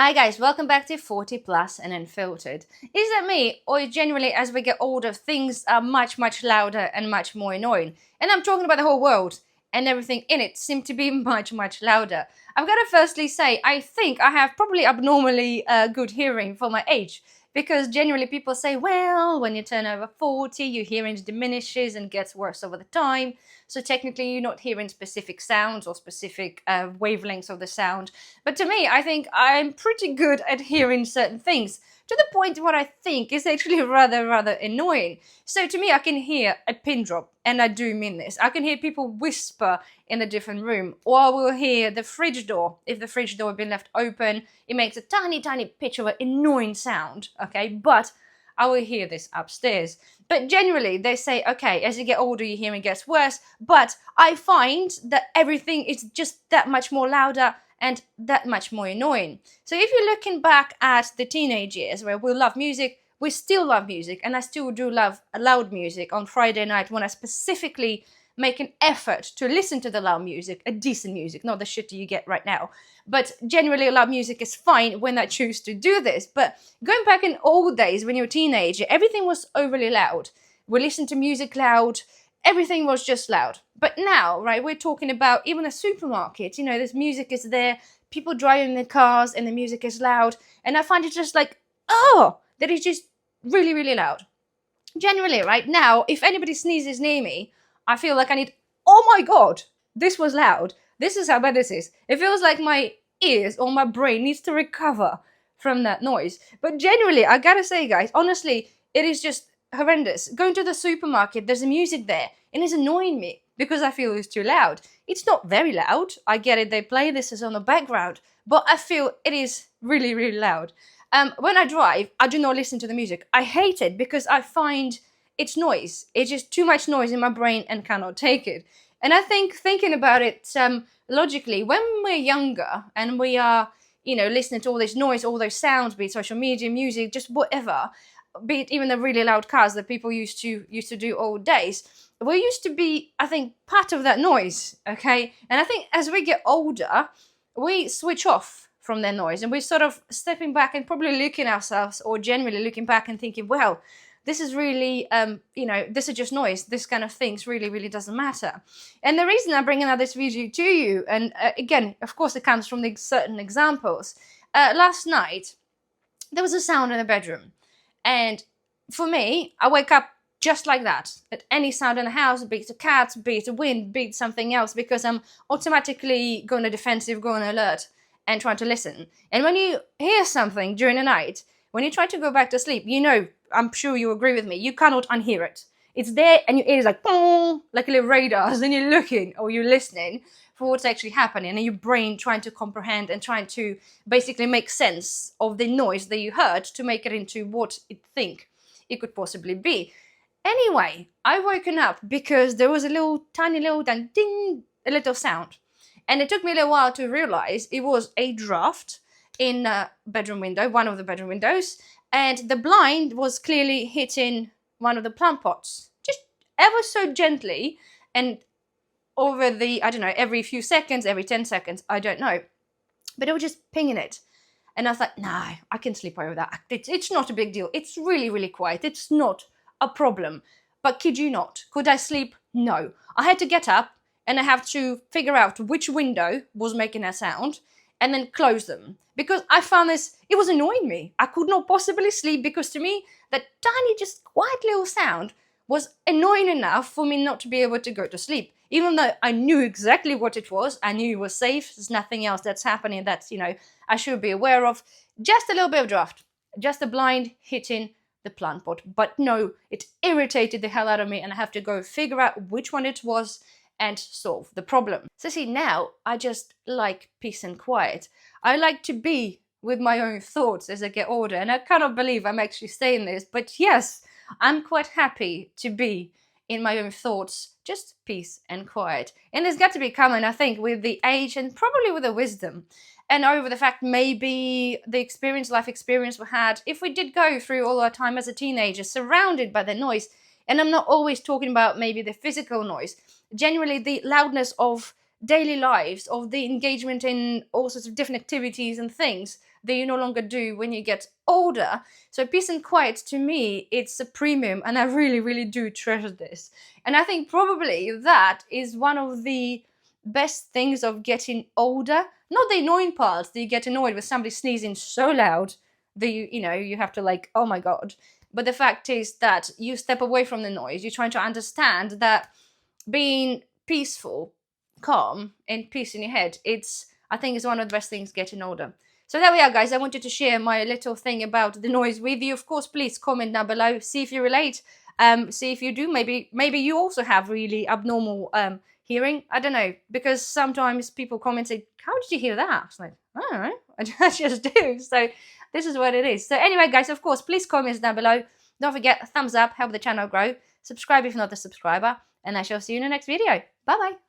Hi guys, welcome back to 40 Plus and Unfiltered. Is that me, or generally as we get older, things are much louder and much more annoying? And I'm talking about the whole world, and everything in it seem to be much louder. I've got to firstly say, I think I have probably abnormally good hearing for my age, because generally people say, well, when you turn over 40, your hearing diminishes and gets worse over the time. So technically you're not hearing specific sounds or specific wavelengths of the sound. But to me, I think I'm pretty good at hearing certain things, to the point what I think is actually rather annoying. So to me, I can hear a pin drop, and I do mean this. I can hear people whisper in a different room, or I will hear the fridge door. If the fridge door has been left open, it makes a tiny pitch of an annoying sound, okay? But I will hear this upstairs. But generally, they say, okay, as you get older, your hearing gets worse. But I find that everything is just that much more louder and that much more annoying. So if you're looking back at the teenage years where we love music, we still love music, and I still do love loud music on Friday night when I specifically make an effort to listen to the loud music, a decent music, not the shit you get right now. But generally, loud music is fine when I choose to do this. But going back in old days, when you were a teenager, everything was overly loud. We listened to music loud, everything was just loud. But now, right, we're talking about even a supermarket, you know, this music is there, people driving their cars and the music is loud. And I find it just like, oh, that is just really loud. Generally, right now, if anybody sneezes near me, I feel like I need, oh my god, this was loud. This is how bad this is. It feels like my ears or my brain needs to recover from that noise. But generally, I gotta say, guys, honestly, it is just horrendous. Going to the supermarket, there's a music there, and it's annoying me because I feel it's too loud. It's not very loud. I get it, they play this as on the background, but I feel it is really loud. When I drive, I do not listen to the music. I hate it because I find it's noise. It's just too much noise in my brain and cannot take it. And I think thinking about it logically, when we're younger and we are, you know, listening to all this noise, all those sounds, be it social media, music, just whatever, be it even the really loud cars that people used to do old days, we used to be, I think, part of that noise, okay? And I think as we get older, we switch off from their noise, and we're sort of stepping back and probably looking at ourselves, or generally looking back and thinking, well, this is really, you know, this is just noise. This kind of things really doesn't matter. And the reason I'm bringing out this video to you, and again, of course, it comes from the certain examples. Last night, there was a sound in the bedroom. And for me, I wake up just like that. At any sound in the house, be it a cat, be it a wind, be it something else, because I'm automatically going to defensive, going alert, and trying to listen. And when you hear something during the night, when you try to go back to sleep, you know, I'm sure you agree with me, you cannot unhear it. It's there and your ears like, boom, like a little radars, and you're looking or you're listening for what's actually happening, and your brain trying to comprehend and trying to basically make sense of the noise that you heard to make it into what it think it could possibly be. Anyway, I woken up because there was a little tiny little ding, a little sound. And it took me a little while to realize it was a draft in a bedroom window, one of the bedroom windows, and the blind was clearly hitting one of the plant pots, just ever so gently, and over the, I don't know, every few seconds, every 10 seconds, I don't know. But it was just pinging it. And I thought, nah, I can sleep over that. It's not a big deal. It's really quiet. It's not a problem. But kid you not, could I sleep? No. I had to get up, and I have to figure out which window was making a sound, and then close them. Because I found this, it was annoying me. I could not possibly sleep because to me, that tiny, just quiet little sound was annoying enough for me not to be able to go to sleep. Even though I knew exactly what it was, I knew it was safe, there's nothing else that's happening that's, you know, I should be aware of. Just a little bit of draft, just a blind hitting the plant pot. But no, it irritated the hell out of me, and I have to go figure out which one it was and solve the problem. So see, now I just like peace and quiet. I like to be with my own thoughts as I get older, and I cannot believe I'm actually saying this, but yes, I'm quite happy to be in my own thoughts, just peace and quiet. And there's got to be coming, I think, with the age and probably with the wisdom, and over the fact maybe the life experience we had, if we did go through all our time as a teenager surrounded by the noise. And I'm not always talking about maybe the physical noise, generally the loudness of daily lives, of the engagement in all sorts of different activities and things that you no longer do when you get older. So peace and quiet, to me, it's a premium, and I really, really do treasure this. And I think probably that is one of the best things of getting older. Not the annoying parts that you get annoyed with somebody sneezing so loud that you have to like, oh my god. But the fact is that you step away from the noise. You're trying to understand that being peaceful, calm, and peace in your head, I think it's one of the best things getting older. So there we are, guys. I wanted to share my little thing about the noise with you. Of course, please comment down below. See if you relate. See if you do. Maybe you also have really abnormal hearing. I don't know, because sometimes people comment say, "How did you hear that?" It's like, I don't know. I just do. So this is what it is. So anyway, guys, of course, please comment down below. Don't forget, thumbs up, help the channel grow. Subscribe if you're not a subscriber. And I shall see you in the next video. Bye-bye.